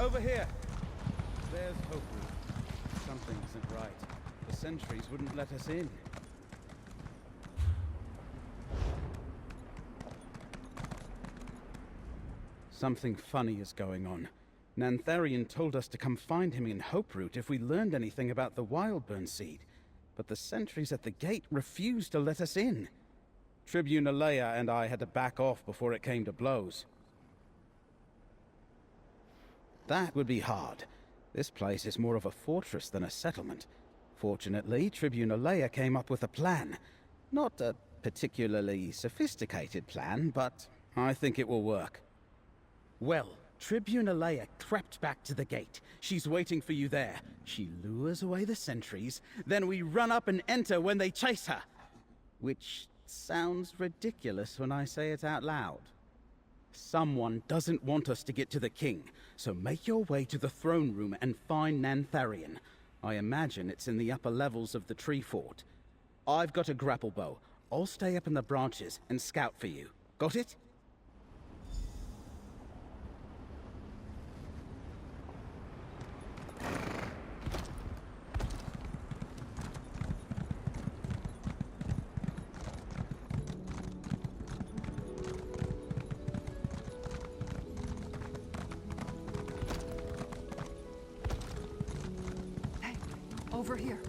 Over here! There's hoperoot. Something isn't right. The sentries wouldn't let us in. Something funny is going on. Nantharian told us to come find him in hoperoot if we learned anything about the wildburn seed. But the sentries at the gate refused to let us in. Tribune Alea and I had to back off before it came to blows. That would be hard. This place is more of a fortress than a settlement. Fortunately, Tribune Alea came up with a plan. Not a particularly sophisticated plan, but I think it will work. Well, Tribune Alea crept back to the gate. She's waiting for you there. She lures away the sentries, then we run up and enter when they chase her. Which sounds ridiculous when I say it out loud. Someone doesn't want us to get to the king, so make your way to the throne room and find Nantharian. I imagine it's in the upper levels of the tree fort. I've got a grapple bow. I'll stay up in the branches and scout for you. Got it? Over here.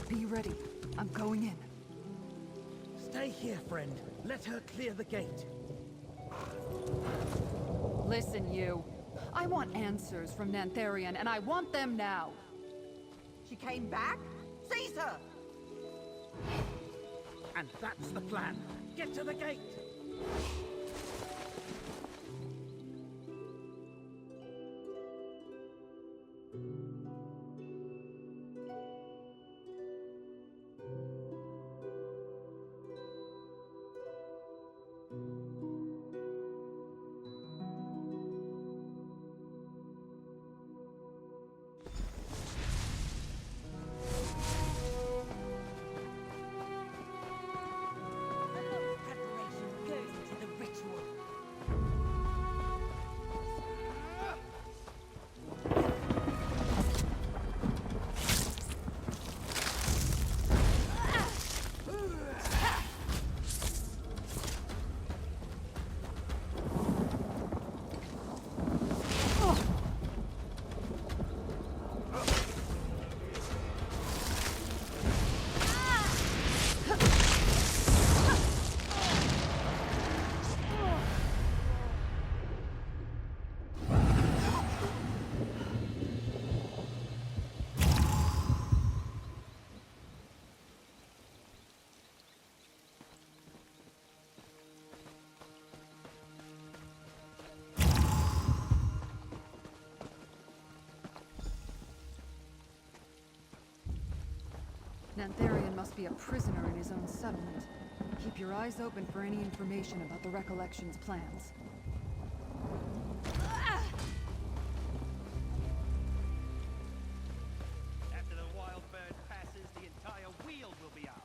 Be ready. I'm going in. Stay here, friend. Let her clear the gate. Listen, you. I want answers from Nantharian, and I want them now. She came back? Seize her! And that's the plan. Get to the gate! Nantharian must be a prisoner in his own settlement. Keep your eyes open for any information about the Recollection's plans. After the wild bird passes, the entire wheel will be ours.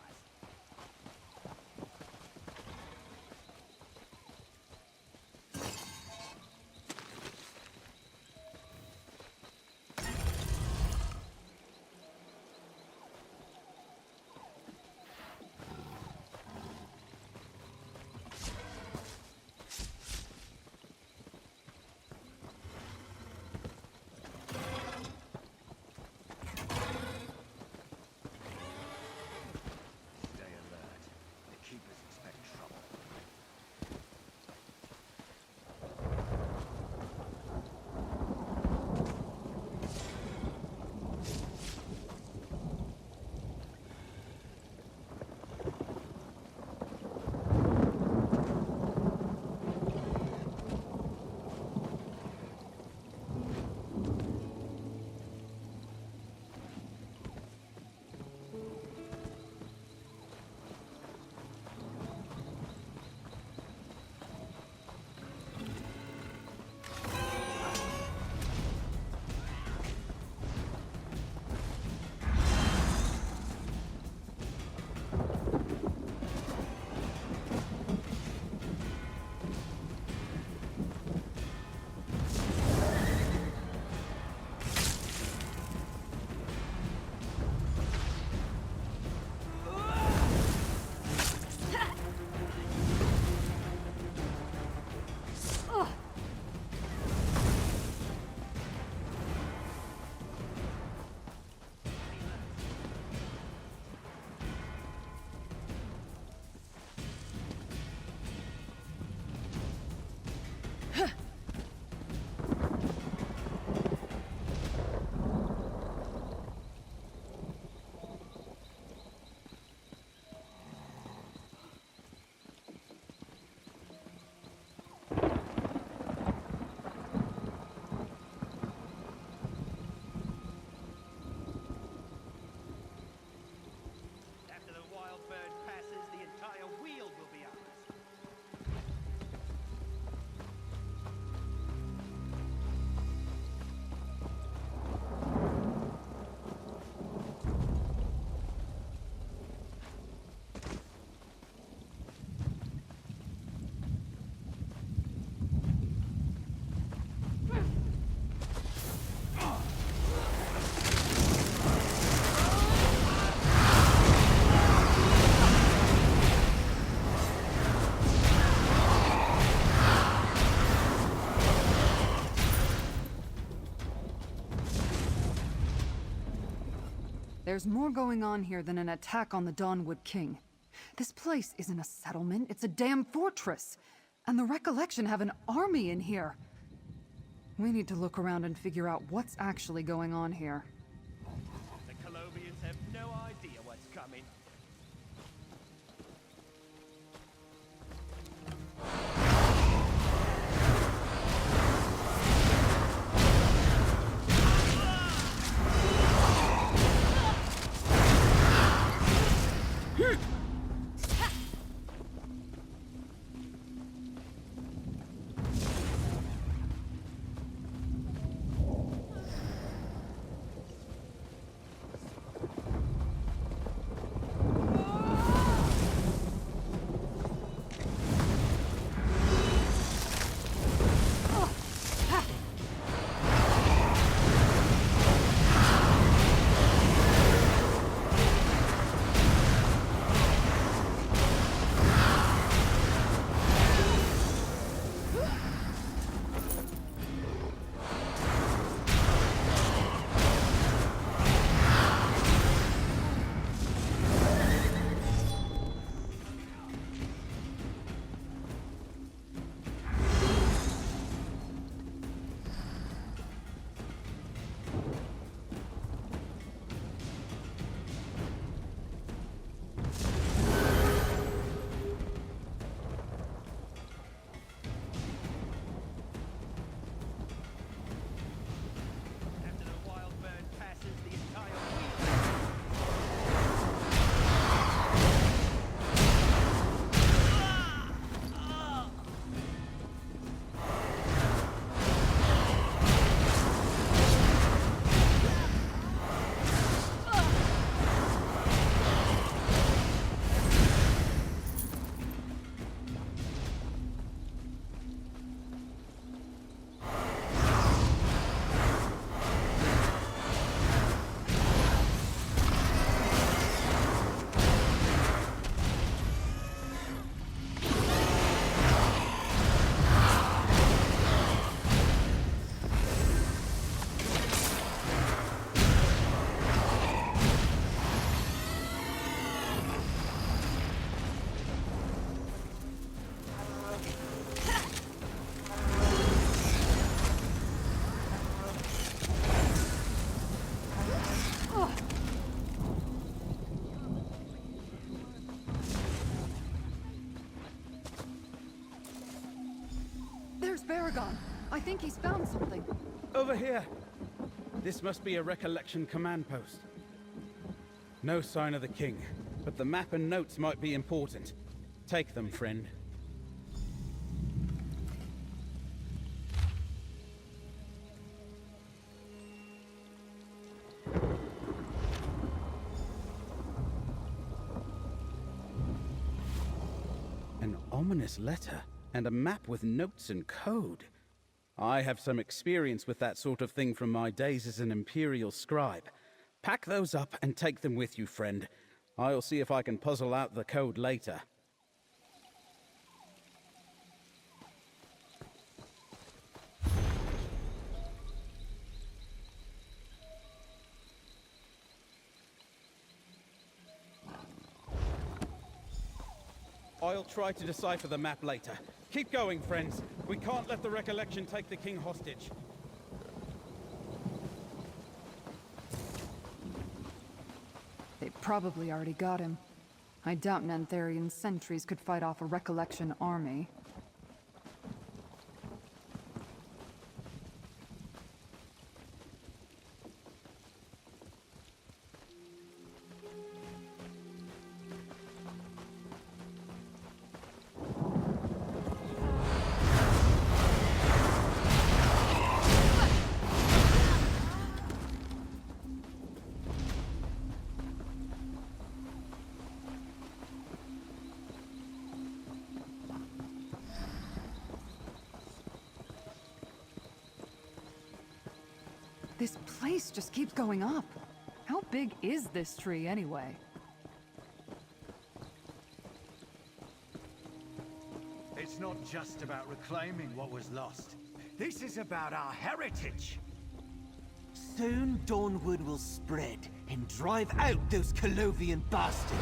There's more going on here than an attack on the Dawnwood King. This place isn't a settlement, it's a damn fortress. And the Recollection have an army in here. We need to look around and figure out what's actually going on here. The Colovians have no idea what's coming. After the wild bird passes, the entire wheel. There's Baragon. I think he's found something. Over here! This must be a Recollection command post. No sign of the king, but the map and notes might be important. Take them, friend. An ominous letter, and a map with notes and code. I have some experience with that sort of thing from my days as an Imperial scribe. Pack those up and take them with you, friend. I'll see if I can puzzle out the code later. I'll try to decipher the map later. Keep going, friends. We can't let the Recollection take the king hostage. They probably already got him. I doubt Nantharian sentries could fight off a Recollection army. This place just keeps going up. How big is this tree, anyway? It's not just about reclaiming what was lost. This is about our heritage. Soon Dawnwood will spread and drive out those Colovian bastards.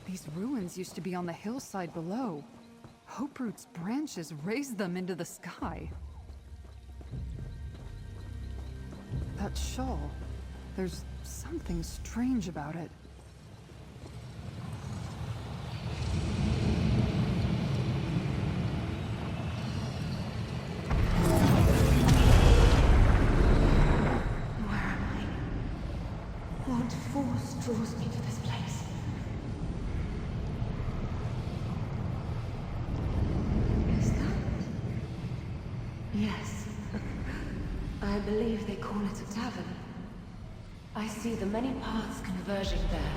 These ruins used to be on the hillside below. Hoperoot's branches raised them into the sky. That shawl, there's something strange about it. Where am I? What force draws me to this place? Is that? Yes. I believe they call it a tavern. I see the many paths converging there.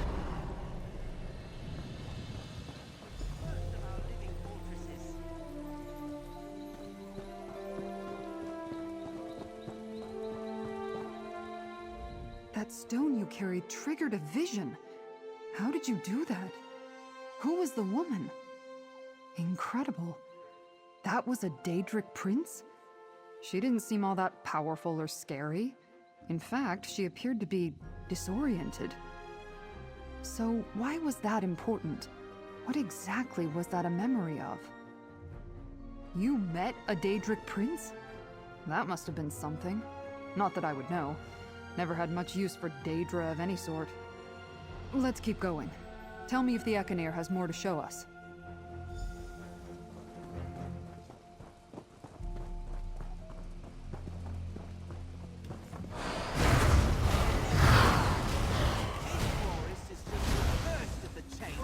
First of our living fortresses. That stone you carried triggered a vision. How did you do that? Who was the woman? Incredible. That was a Daedric prince? She didn't seem all that powerful or scary. In fact, she appeared to be disoriented. So why was that important? What exactly was that a memory of? You met a Daedric prince? That must have been something. Not that I would know. Never had much use for Daedra of any sort. Let's keep going. Tell me if the Ekaneer has more to show us. Forest is just the first of the chain.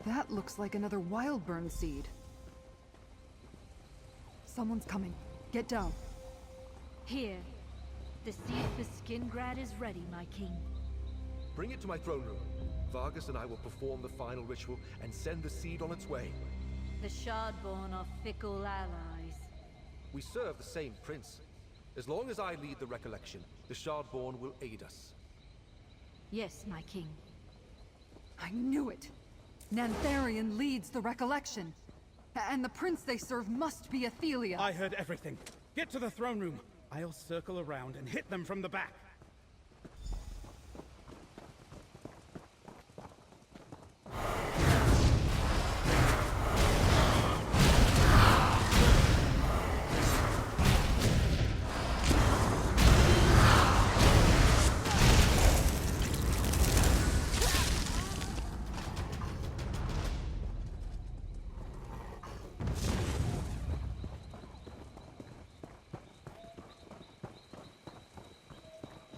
That looks like another Wildburn seed. Someone's coming. Get down. Here. The seed for Skingrad is ready, my king. Bring it to my throne room. Vargas and I will perform the final ritual and send the seed on its way. The Shardborn are fickle allies. We serve the same prince. As long as I lead the recollection, the Shardborn will aid us. Yes, my king. I knew it! Nantharion leads the recollection. And the prince they serve must be Athelia. I heard everything. Get to the throne room. I'll circle around and hit them from the back.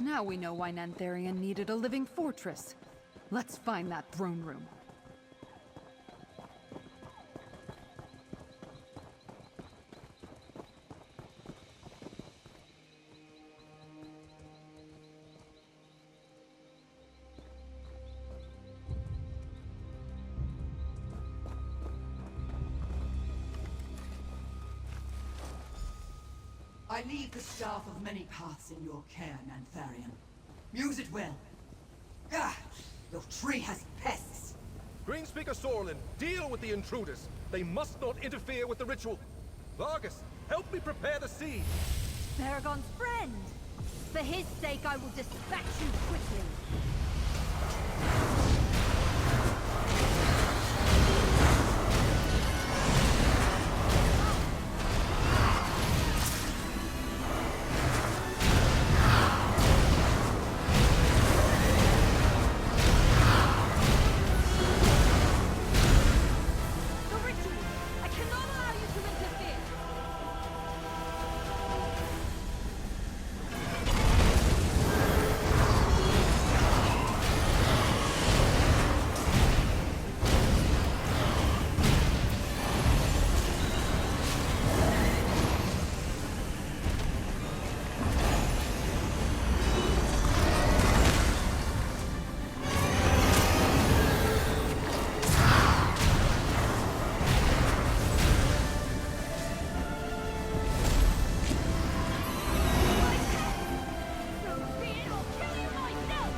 Now we know why Nantharion needed a living fortress. Let's find that throne room. I leave the staff of many paths in your care, Nantharion. Use it well. Ah! Your tree has pests. Greenspeaker Sorlin, deal with the intruders. They must not interfere with the ritual. Vargas, help me prepare the seed. Paragon's friend! For his sake, I will dispatch you quickly. The ritual! I cannot allow you to interfere! I'll kill you myself!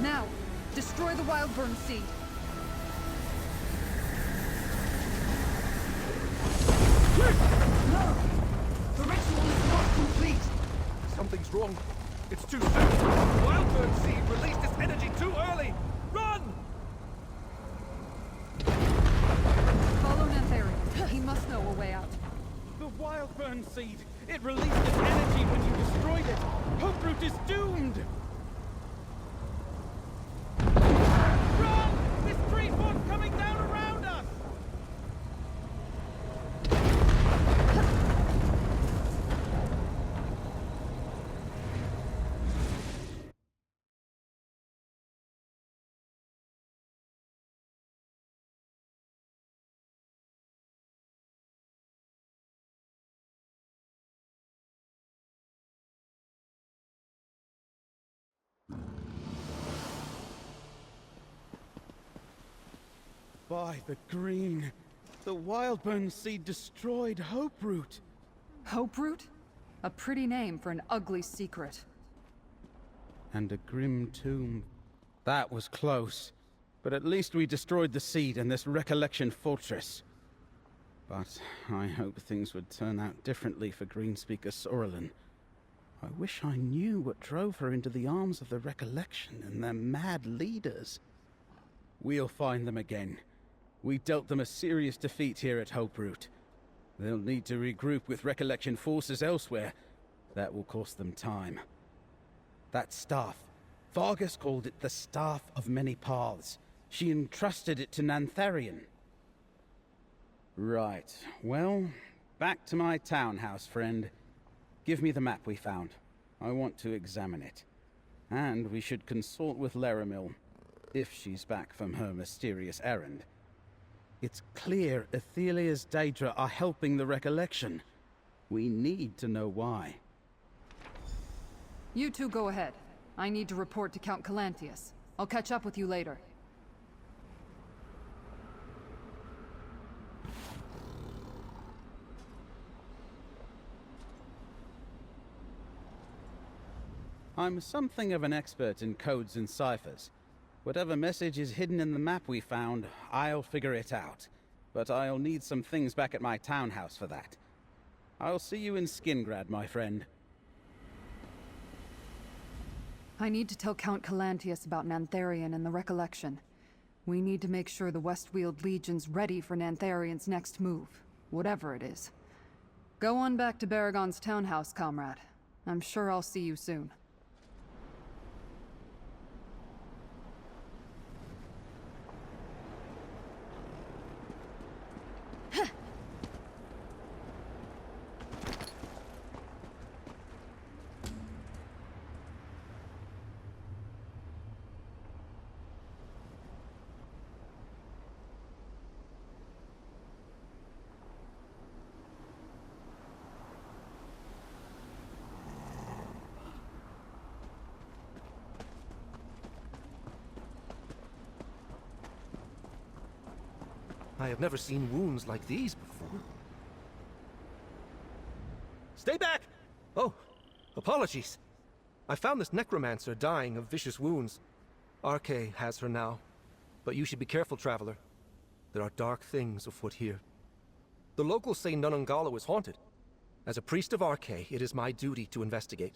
Now, destroy the Wildburn seed. No! The ritual is not complete! Something's wrong. It's too soon. The Wildburn seed released its energy too early. Run! Follow Nantharian. He must know a way out. The Wildburn seed! It released its energy when you destroyed it! Hoperoot is doomed! Run! This tree force coming down around us! By the green, the Wildburn seed destroyed Hoperoot. Hoperoot? A pretty name for an ugly secret. And a grim tomb. That was close. But at least we destroyed the seed and this recollection fortress. But I hope things would turn out differently for Greenspeaker Sorlin. I wish I knew what drove her into the arms of the recollection and their mad leaders. We'll find them again. We dealt them a serious defeat here at Hoperoot. They'll need to regroup with recollection forces elsewhere. That will cost them time. That staff. Vargas called it the Staff of Many Paths. She entrusted it to Nantharian. Right. Well, back to my townhouse, friend. Give me the map we found. I want to examine it. And we should consult with Laramil, if she's back from her mysterious errand. It's clear Athelia's Daedra are helping the recollection. We need to know why. You two go ahead. I need to report to Count Calantius. I'll catch up with you later. I'm something of an expert in codes and ciphers. Whatever message is hidden in the map we found, I'll figure it out. but I'll need some things back at my townhouse for that. I'll see you in Skingrad, my friend. I need to tell Count Calantius about Nantharian and the Recollection. We need to make sure the Westweald Legion's ready for Nantharian's next move, whatever it is. Go on back to Baragon's townhouse, comrade. I'm sure I'll see you soon. I have never seen wounds like these before. Stay back! Oh, apologies. I found this necromancer dying of vicious wounds. Arke has her now. But you should be careful, traveler. There are dark things afoot here. The locals say Nunungalo is haunted. As a priest of Arke, it is my duty to investigate.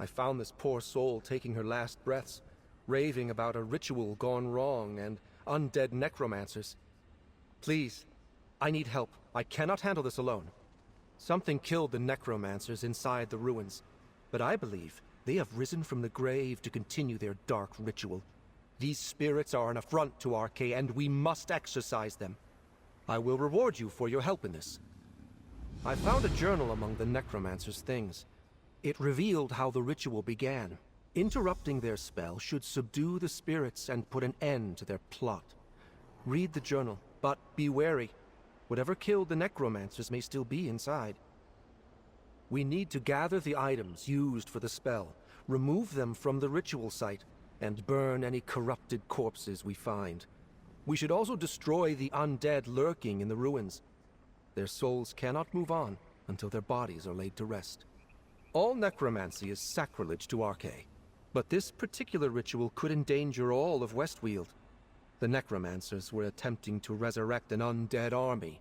I found this poor soul taking her last breaths, raving about a ritual gone wrong and undead necromancers. Please, I need help. I cannot handle this alone. Something killed the necromancers inside the ruins, but I believe they have risen from the grave to continue their dark ritual. These spirits are an affront to Arke, and we must exorcise them. I will reward you for your help in this. I found a journal among the necromancers' things. It revealed how the ritual began. Interrupting their spell should subdue the spirits and put an end to their plot. Read the journal. But be wary. Whatever killed the necromancers may still be inside. We need to gather the items used for the spell, remove them from the ritual site, and burn any corrupted corpses we find. We should also destroy the undead lurking in the ruins. Their souls cannot move on until their bodies are laid to rest. All necromancy is sacrilege to Arke, but this particular ritual could endanger all of Westweald. The necromancers were attempting to resurrect an undead army.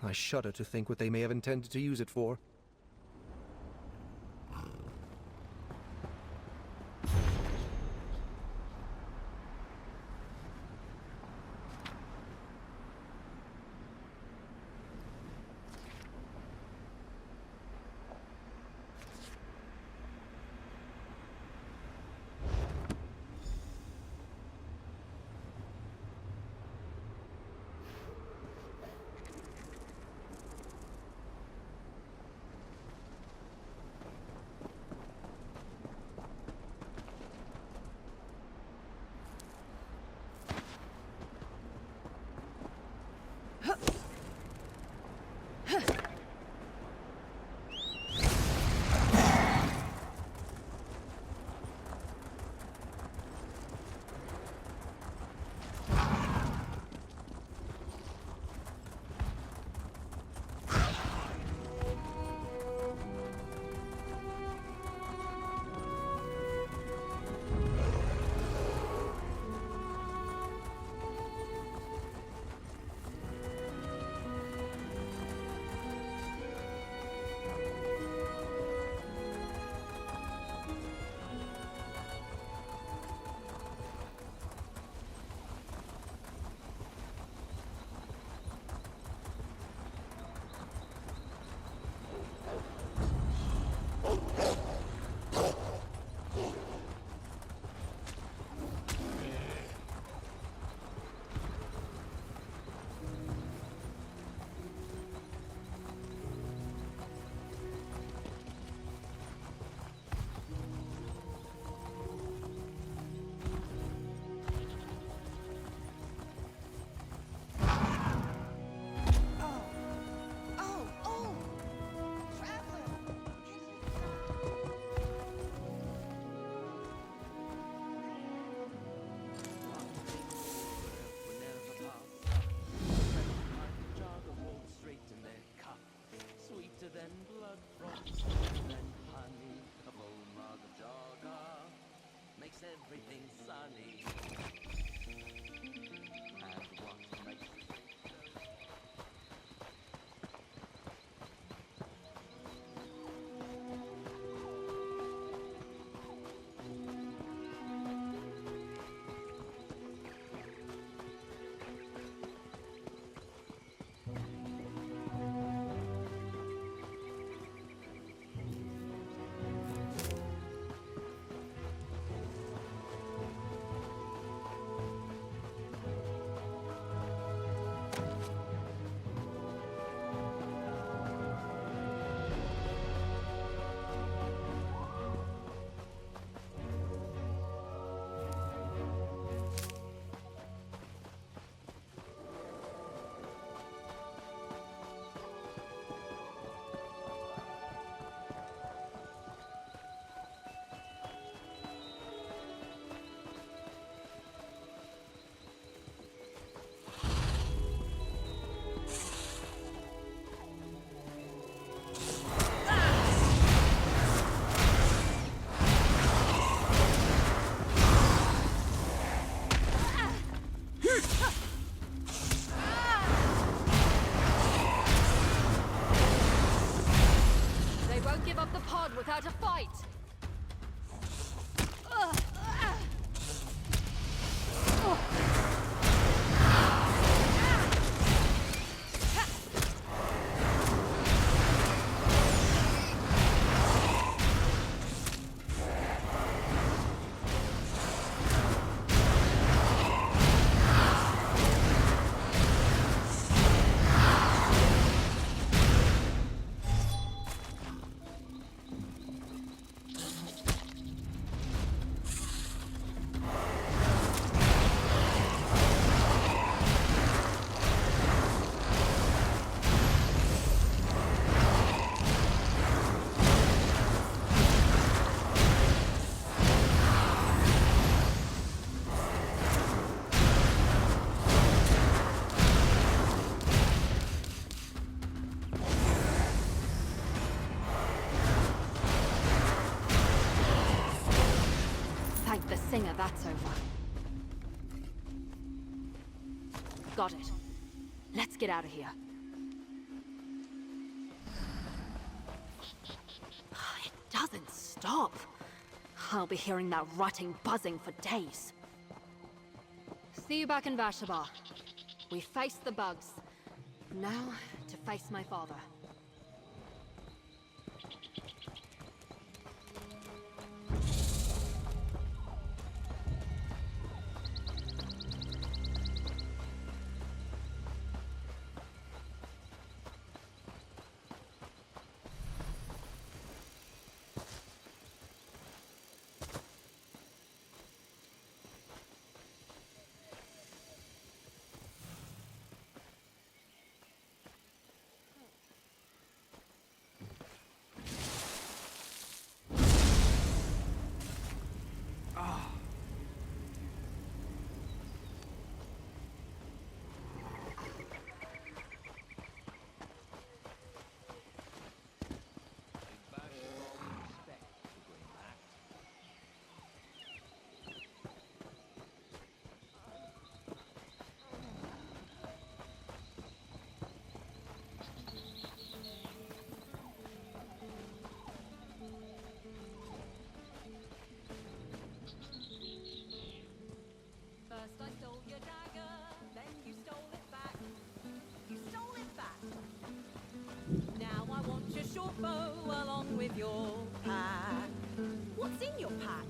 I shudder to think what they may have intended to use it for. everything sunny. And what makes fight! Thank the singer that's over. Got it. Let's get out of here. It doesn't stop. I'll be hearing that rutting buzzing for days. See you back in Vashabar. We faced the bugs. Now, to face my father. First I stole your dagger, then you stole it back. You stole it back. Now I want your short bow along with your pack. What's in your pack?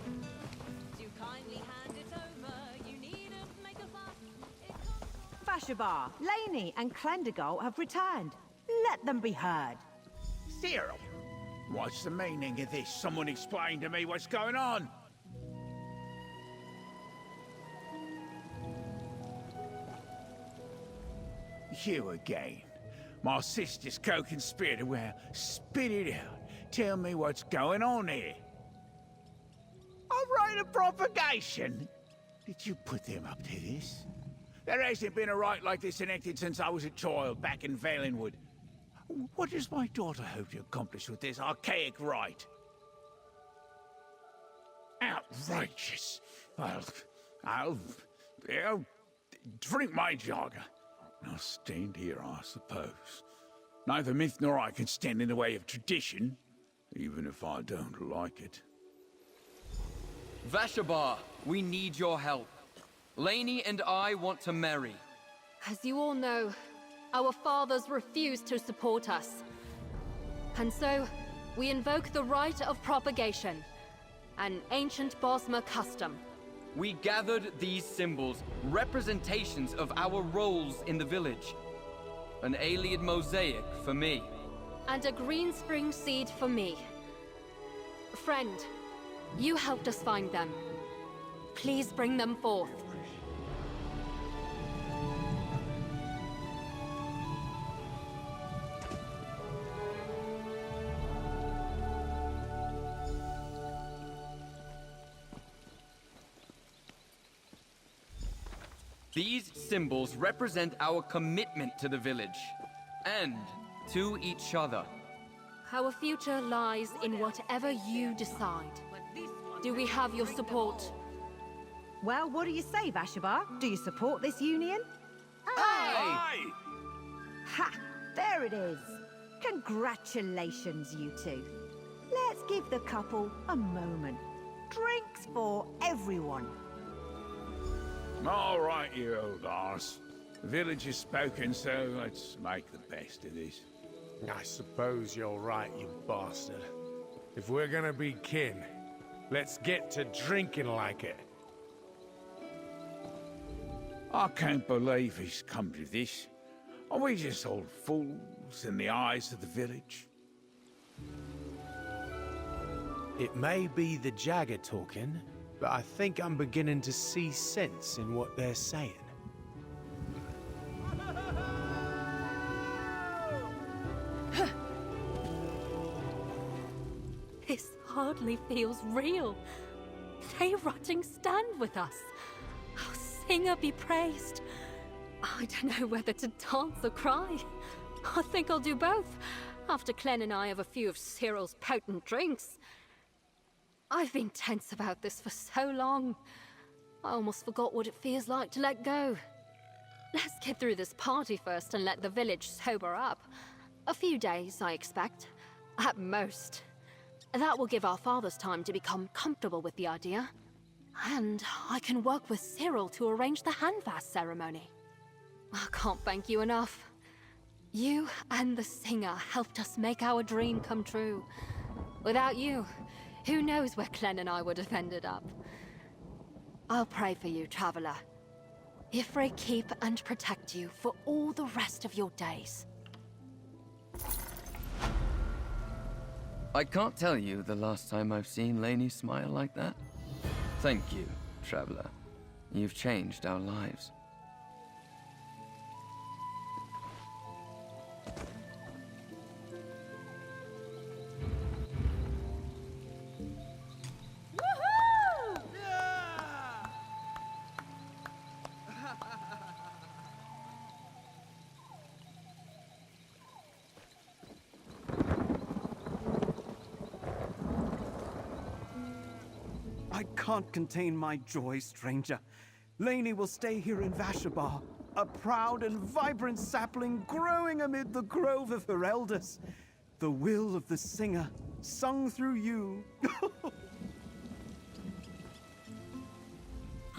Do kindly hand it over. You needn't make a fuss. It comes Vashabar, Laney and Clendigal have returned. Let them be heard. Cyril, what's the meaning of this? Someone explain to me what's going on. You again. My sister's co-conspirator. Well, spit it out. Tell me what's going on here. A rite of propagation? Did you put them up to this? There hasn't been a rite like this enacted since I was a child back in Valenwood. What does my daughter hope to accomplish with this archaic rite? Outrageous. I'll drink my jogger. I'll stand here, I suppose. Neither myth nor I can stand in the way of tradition, even if I don't like it. Vashabar, we need your help. Laney and I want to marry. As you all know, our fathers refused to support us. And so, we invoke the rite of propagation, an ancient Bosmer custom. We gathered these symbols, representations of our roles in the village. An Ayleid mosaic for me. And a green spring seed for me. Friend, you helped us find them. Please bring them forth. These symbols represent our commitment to the village, and to each other. Our future lies in whatever you decide. Do we have your support? Well, what do you say, Vashabar? Do you support this union? Hey! Ha! There it is. Congratulations, you two. Let's give the couple a moment. Drinks for everyone. All right, you old arse. The village has spoken, so let's make the best of this. I suppose you're right, you bastard. If we're gonna be kin, let's get to drinking like it. I can't believe he's come to this. Are we just old fools in the eyes of the village? It may be the Jagger talking, but I think I'm beginning to see sense in what they're saying. This hardly feels real. They rotting stand with us. Oh, Singer be praised. I don't know whether to dance or cry. I think I'll do both, after Clem and I have a few of Cyril's potent drinks. I've been tense about this for so long. I almost forgot what it feels like to let go. Let's get through this party first and let the village sober up. A few days, I expect. At most. That will give our fathers time to become comfortable with the idea. And I can work with Cyril to arrange the handfast ceremony. I can't thank you enough. You and the singer helped us make our dream come true. Without you, who knows where Clem and I would have ended up. I'll pray for you, Traveler. Ifrit keep and protect you for all the rest of your days. I can't tell you the last time I've seen Lainey smile like that. Thank you, Traveler. You've changed our lives. I can't contain my joy, stranger. Lainey will stay here in Vashabar, a proud and vibrant sapling growing amid the grove of her elders. The will of the singer, sung through you.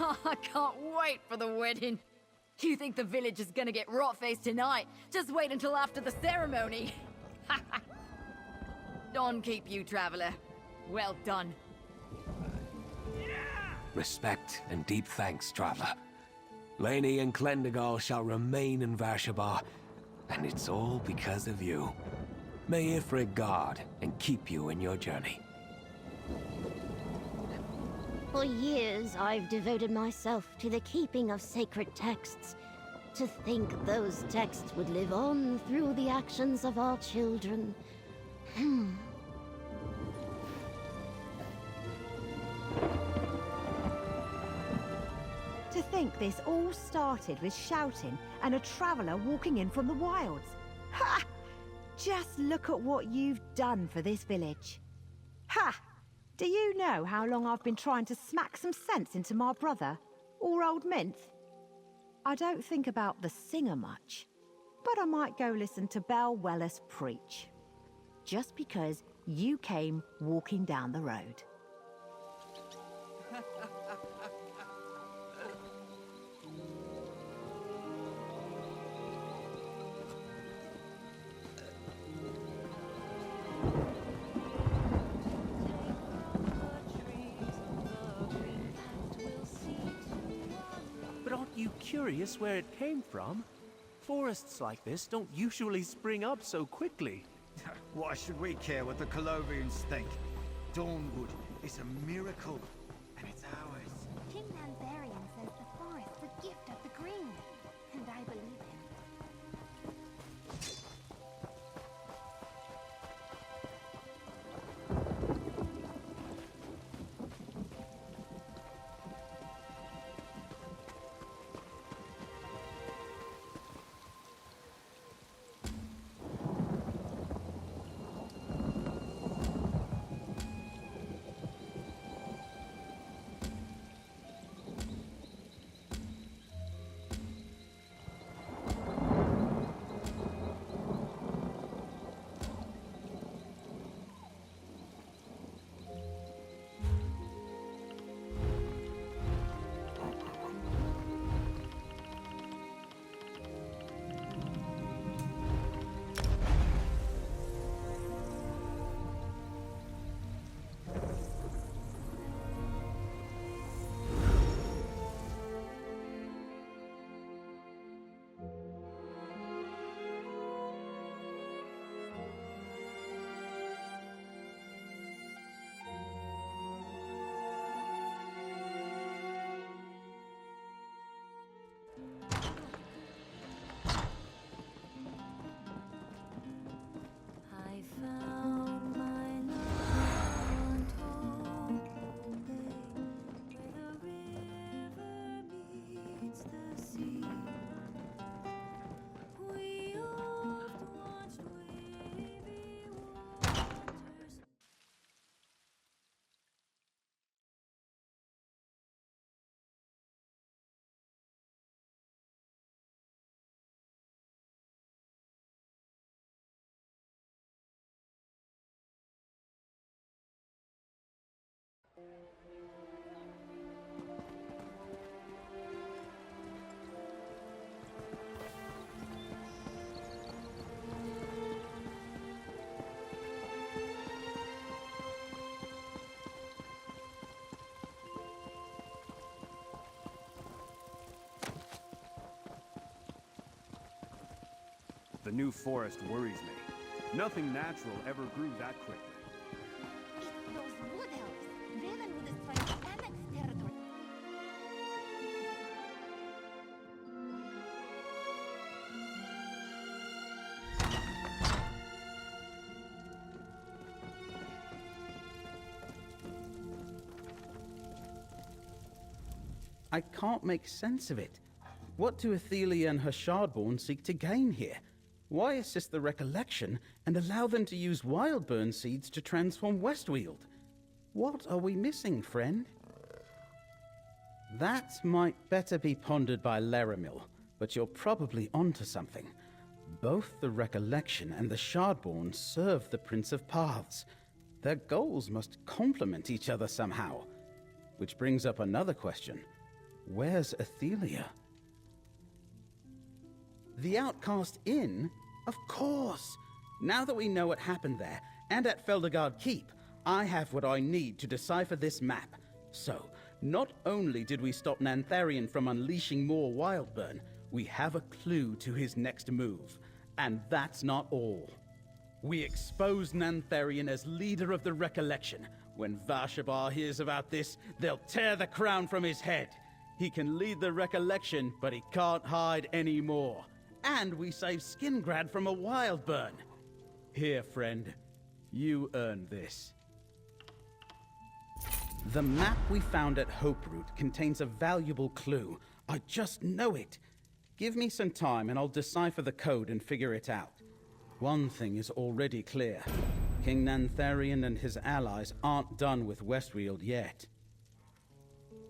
I can't wait for the wedding. You think the village is gonna get rot-faced tonight? Just wait until after the ceremony. Don't keep you, Traveler. Well done. Respect and deep thanks, Traveler. Lainey and Clendigal shall remain in Vashabar, and it's all because of you. May Ifrit guard and keep you in your journey. For years, I've devoted myself to the keeping of sacred texts. To think those texts would live on through the actions of our children. To think this all started with shouting and a traveler walking in from the wilds. Ha! Just look at what you've done for this village. Ha! Do you know how long I've been trying to smack some sense into my brother, or old Minth? I don't think about the singer much, but I might go listen to Bell Wellis preach. Just because you came walking down the road. But aren't you curious where it came from? Forests like this don't usually spring up so quickly. Why should we care what the Colovians think? Dawnwood is a miracle, and it's ours. King Manzarian says the forest's a gift of the green, and I believe him. The new forest worries me. Nothing natural ever grew that quickly. It's those wood elves. Ravenwood is trying to annex territory. I can't make sense of it. What do Athelia and her Shardborn seek to gain here? Why assist the Recollection and allow them to use Wildburn seeds to transform Westweald? What are we missing, friend? That might better be pondered by Laramil, but you're probably onto something. Both the Recollection and the Shardborn serve the Prince of Paths. Their goals must complement each other somehow. Which brings up another question. Where's Athelia? The Outcast Inn? Of course! Now that we know what happened there, and at Feldergard Keep, I have what I need to decipher this map. So, not only did we stop Nantharion from unleashing more Wildburn, we have a clue to his next move. And that's not all. We exposed Nantharion as leader of the Recollection. When Vashabar hears about this, they'll tear the crown from his head. He can lead the Recollection, but he can't hide anymore. And we save Skingrad from a Wildburn. Here, friend. You earned this. The map we found at Hoperoot contains a valuable clue. I just know it. Give me some time and I'll decipher the code and figure it out. One thing is already clear. King Nantharion and his allies aren't done with Westweald yet.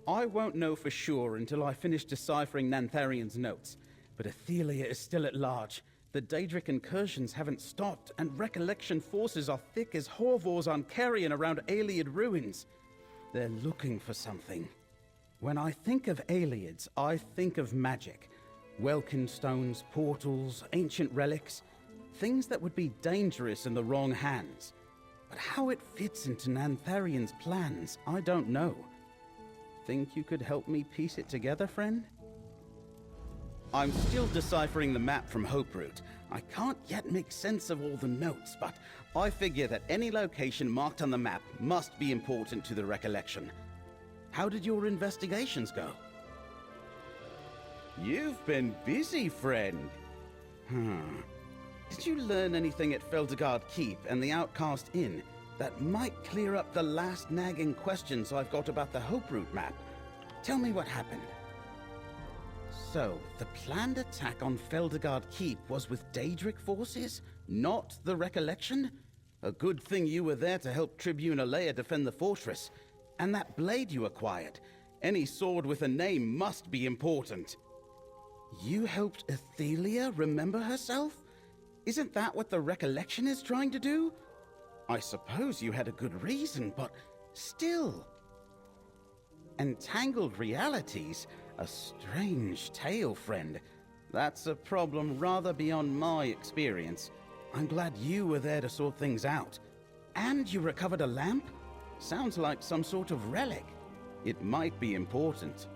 I won't know for sure until I finish deciphering Nantharion's notes. But Athelia is still at large. The Daedric incursions haven't stopped, and Recollection forces are thick as Horvors on Carrion around Ayleid ruins. They're looking for something. When I think of Ayleids, I think of magic. Welkin stones, portals, ancient relics. Things that would be dangerous in the wrong hands. But how it fits into Nantharion's plans, I don't know. Think you could help me piece it together, friend? I'm still deciphering the map from Hoperoot. I can't yet make sense of all the notes, but I figure that any location marked on the map must be important to the Recollection. How did your investigations go? You've been busy, friend. Did you learn anything at Feldergard Keep and the Outcast Inn that might clear up the last nagging questions I've got about the Hoperoot map? Tell me what happened. So, the planned attack on Feldergard Keep was with Daedric forces, not the Recollection? A good thing you were there to help Tribune Alea defend the fortress. And that blade you acquired. Any sword with a name must be important. You helped Athelia remember herself? Isn't that what the Recollection is trying to do? I suppose you had a good reason, but still. Entangled realities? A strange tale, friend. That's a problem rather beyond my experience. I'm glad you were there to sort things out. And you recovered a lamp? Sounds like some sort of relic. It might be important.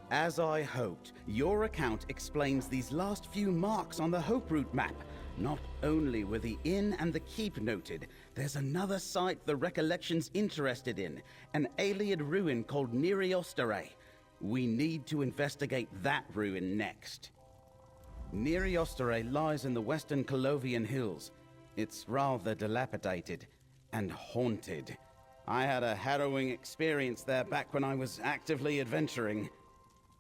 As I hoped, your account explains these last few marks on the Hoperoot map. Not only were the inn and the keep noted, there's another site the Recollection's interested in, an Ayleid ruin called Neriostare. We need to investigate that ruin next. Neriostare lies in the western Colovian hills. It's rather dilapidated and haunted. I had a harrowing experience there back when I was actively adventuring.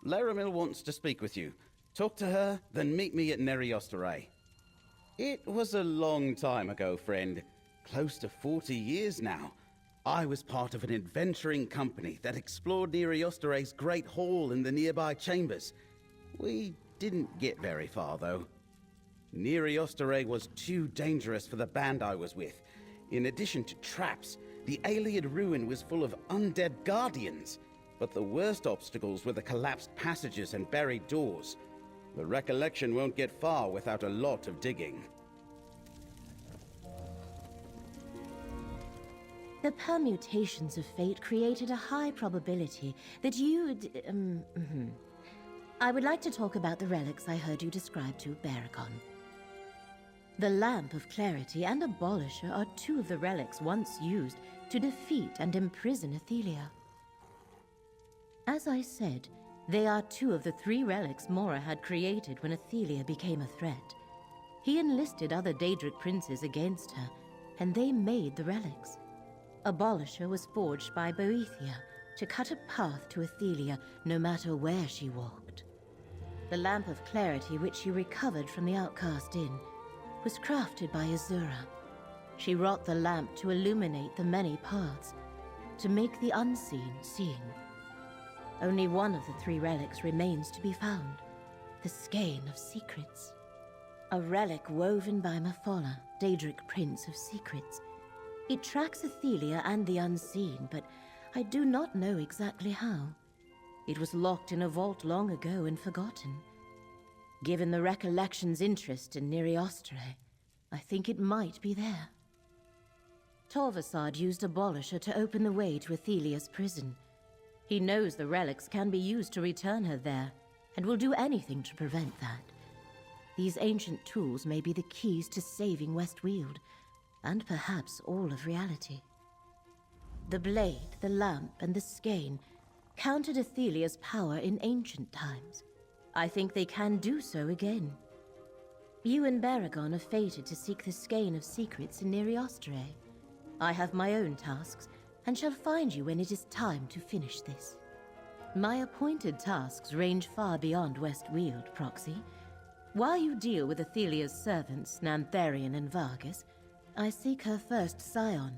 Laramil wants to speak with you. Talk to her, then meet me at Neriostare. It was a long time ago, friend. Close to 40 years now. I was part of an adventuring company that explored Neriostare's great hall in the nearby chambers. We didn't get very far, though. Neriostare was too dangerous for the band I was with. In addition to traps, The Ayleid ruin was full of undead guardians, but the worst obstacles were the collapsed passages and buried doors. The recollection won't get far without a lot of digging. The permutations of fate created a high probability that you'd... I would like to talk about the relics I heard you describe to Baragon. The Lamp of Clarity and Abolisher are two of the relics once used to defeat and imprison Athelia. As I said, they are two of the 3 relics Mora had created when Athelia became a threat. He enlisted other Daedric princes against her, and they made the relics. Abolisher was forged by Boethia to cut a path to Athelia no matter where she walked. The Lamp of Clarity, which she recovered from the Outcast Inn, was crafted by Azura. She wrought the lamp to illuminate the many paths, to make the unseen seen. Only one of the 3 relics remains to be found, the Skein of Secrets. A relic woven by Mephala, Daedric Prince of Secrets. It tracks Athelia and the unseen, but I do not know exactly how. It was locked in a vault long ago and forgotten. Given the Recollection's interest in Neriostre, I think it might be there. Torvasad used Abolisher to open the way to Athelia's prison. He knows the relics can be used to return her there, and will do anything to prevent that. These ancient tools may be the keys to saving Westweald, and perhaps all of reality. The blade, the lamp, and the skein countered Athelia's power in ancient times. I think they can do so again. You and Baragon are fated to seek the Skein of Secrets in Neriostre. I have my own tasks, and shall find you when it is time to finish this. My appointed tasks range far beyond Westweald, Proxy. While you deal with Athelia's servants, Nantharian and Vargas, I seek her first scion,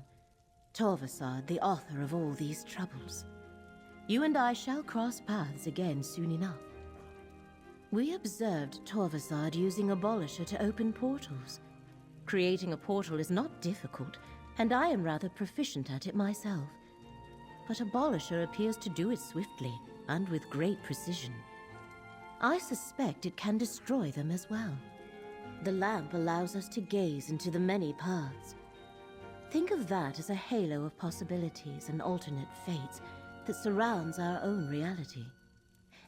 Torvasad, the author of all these troubles. You and I shall cross paths again soon enough. We observed Torvasad using Abolisher to open portals. Creating a portal is not difficult, and I am rather proficient at it myself. But Abolisher appears to do it swiftly, and with great precision. I suspect it can destroy them as well. The lamp allows us to gaze into the many paths. Think of that as a halo of possibilities and alternate fates that surrounds our own reality.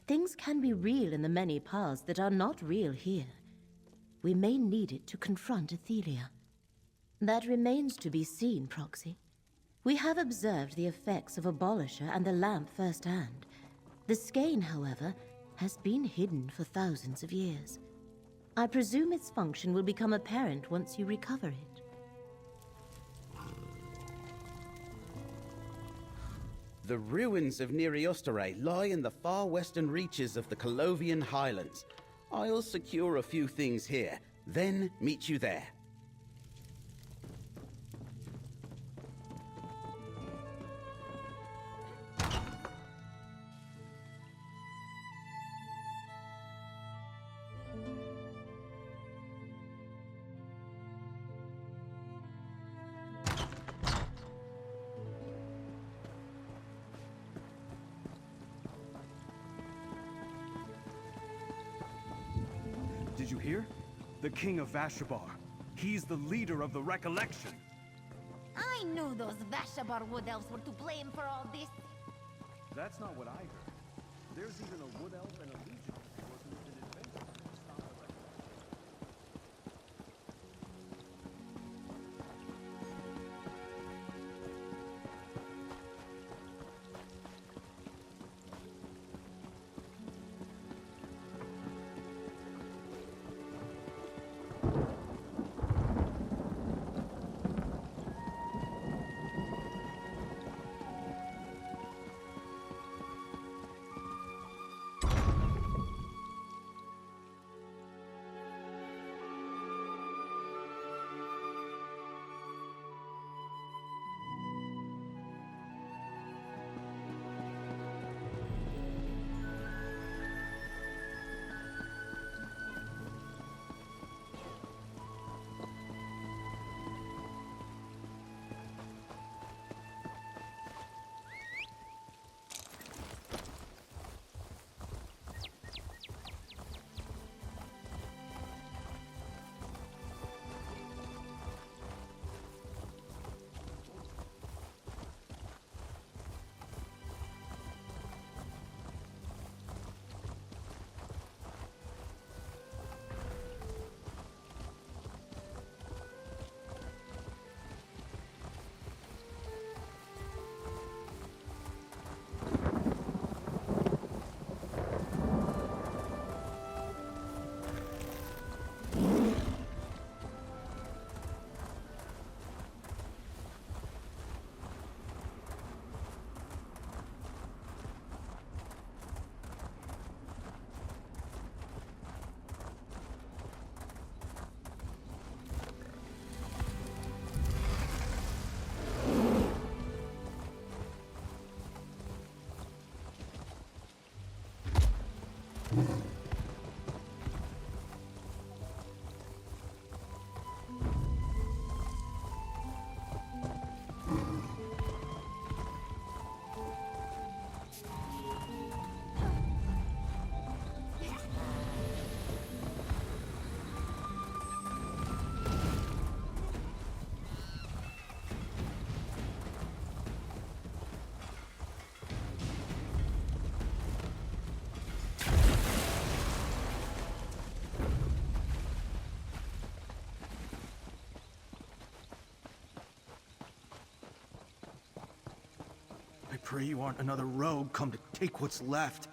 Things can be real in the many paths that are not real here. We may need it to confront Athelia. That remains to be seen, Proxy. We have observed the effects of Abolisher and the lamp firsthand. The skein, however, has been hidden for thousands of years. I presume its function will become apparent once you recover it. The ruins of Neriostre lie in the far western reaches of the Colovian Highlands. I'll secure a few things here, then meet you there. Did you hear? The King of Vashabar. He's the leader of the Recollection. I knew those Vashabar wood elves were to blame for all this. That's not what I heard. There's even a wood elf and a legion working with an adventurer to stop the Recollection. I pray you aren't another rogue come to take what's left.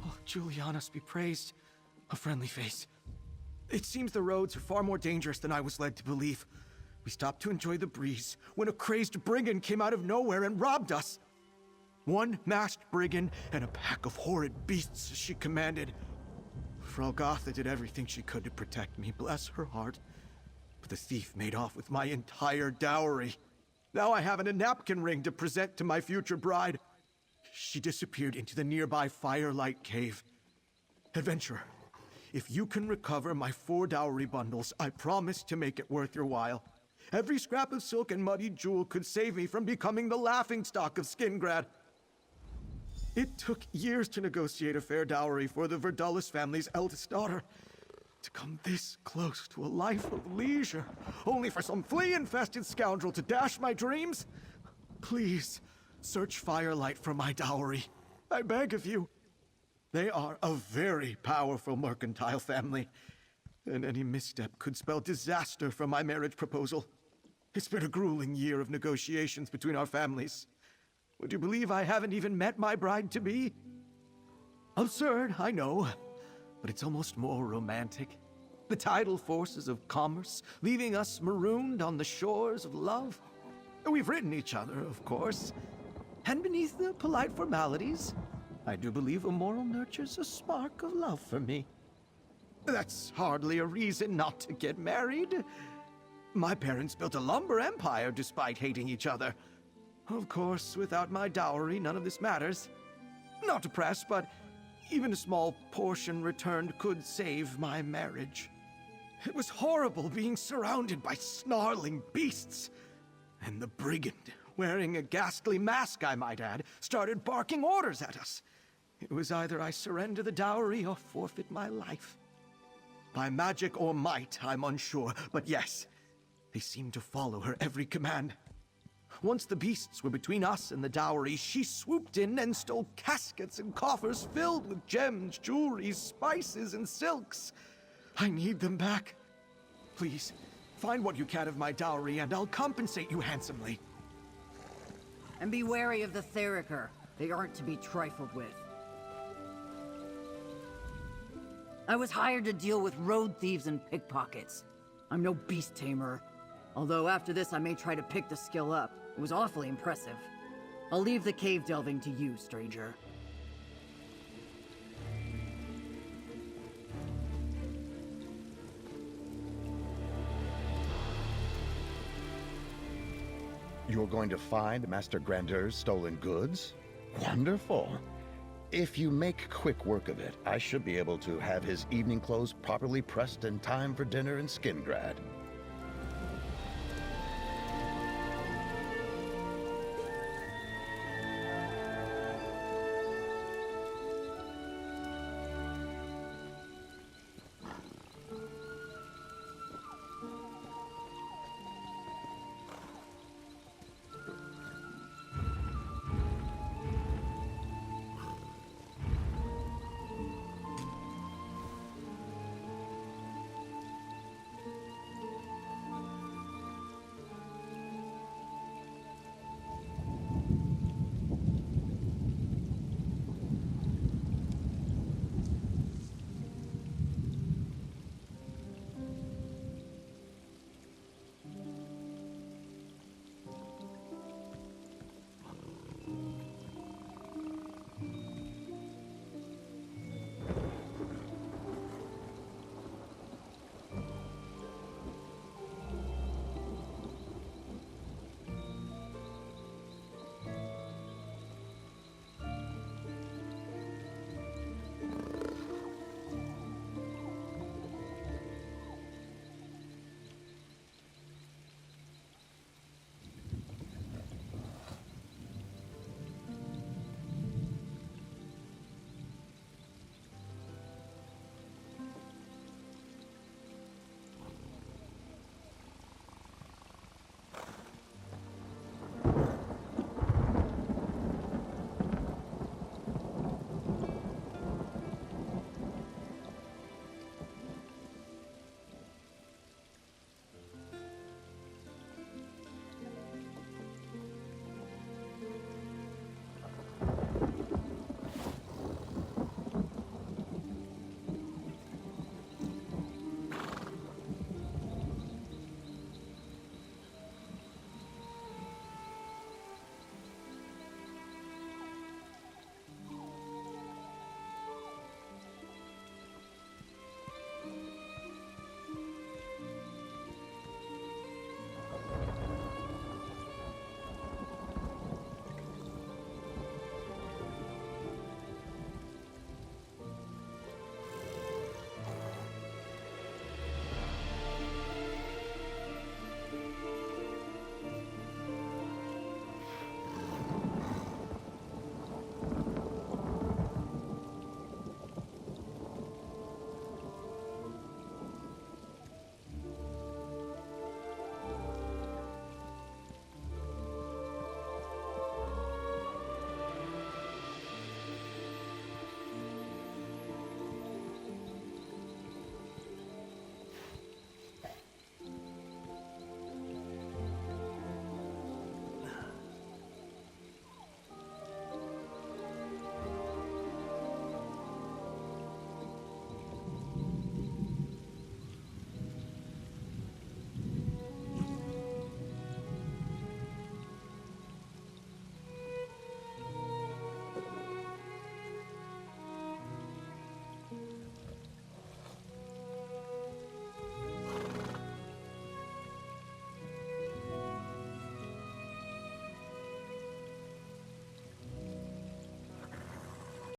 Oh, Julianus be praised. A friendly face. It seems the roads are far more dangerous than I was led to believe. We stopped to enjoy the breeze when a crazed brigand came out of nowhere and robbed us. One masked brigand and a pack of horrid beasts she commanded. Frau Gotha did everything she could to protect me, bless her heart. But the thief made off with my entire dowry. Now I haven't a napkin ring to present to my future bride. She disappeared into the nearby Firelight Cave. Adventurer, if you can recover my 4 dowry bundles, I promise to make it worth your while. Every scrap of silk and muddy jewel could save me from becoming the laughingstock of Skingrad. It took years to negotiate a fair dowry for the Verdullis family's eldest daughter. To come this close to a life of leisure, only for some flea-infested scoundrel to dash my dreams? Please, search Firelight for my dowry. I beg of you. They are a very powerful mercantile family, and any misstep could spell disaster for my marriage proposal. It's been a grueling year of negotiations between our families. Would you believe I haven't even met my bride-to-be? Absurd, I know, but it's almost more romantic. The tidal forces of commerce leaving us marooned on the shores of love. We've written each other, of course, and beneath the polite formalities, I do believe a moral nurtures a spark of love for me. That's hardly a reason not to get married. My parents built a lumber empire despite hating each other. Of course, without my dowry, none of this matters. Not to press, but even a small portion returned could save my marriage. It was horrible being surrounded by snarling beasts. And the brigand, wearing a ghastly mask, I might add, started barking orders at us. It was either I surrender the dowry or forfeit my life. By magic or might, I'm unsure, but yes, they seemed to follow her every command. Once the beasts were between us and the dowry, she swooped in and stole caskets and coffers filled with gems, jewelry, spices, and silks. I need them back. Please, find what you can of my dowry and I'll compensate you handsomely. And be wary of the Theriker. They aren't to be trifled with. I was hired to deal with road thieves and pickpockets. I'm no beast tamer. Although after this I may try to pick the skill up. It was awfully impressive. I'll leave the cave delving to you, stranger. You're going to find Master Grandeur's stolen goods? Wonderful. If you make quick work of it, I should be able to have his evening clothes properly pressed in time for dinner in Skingrad.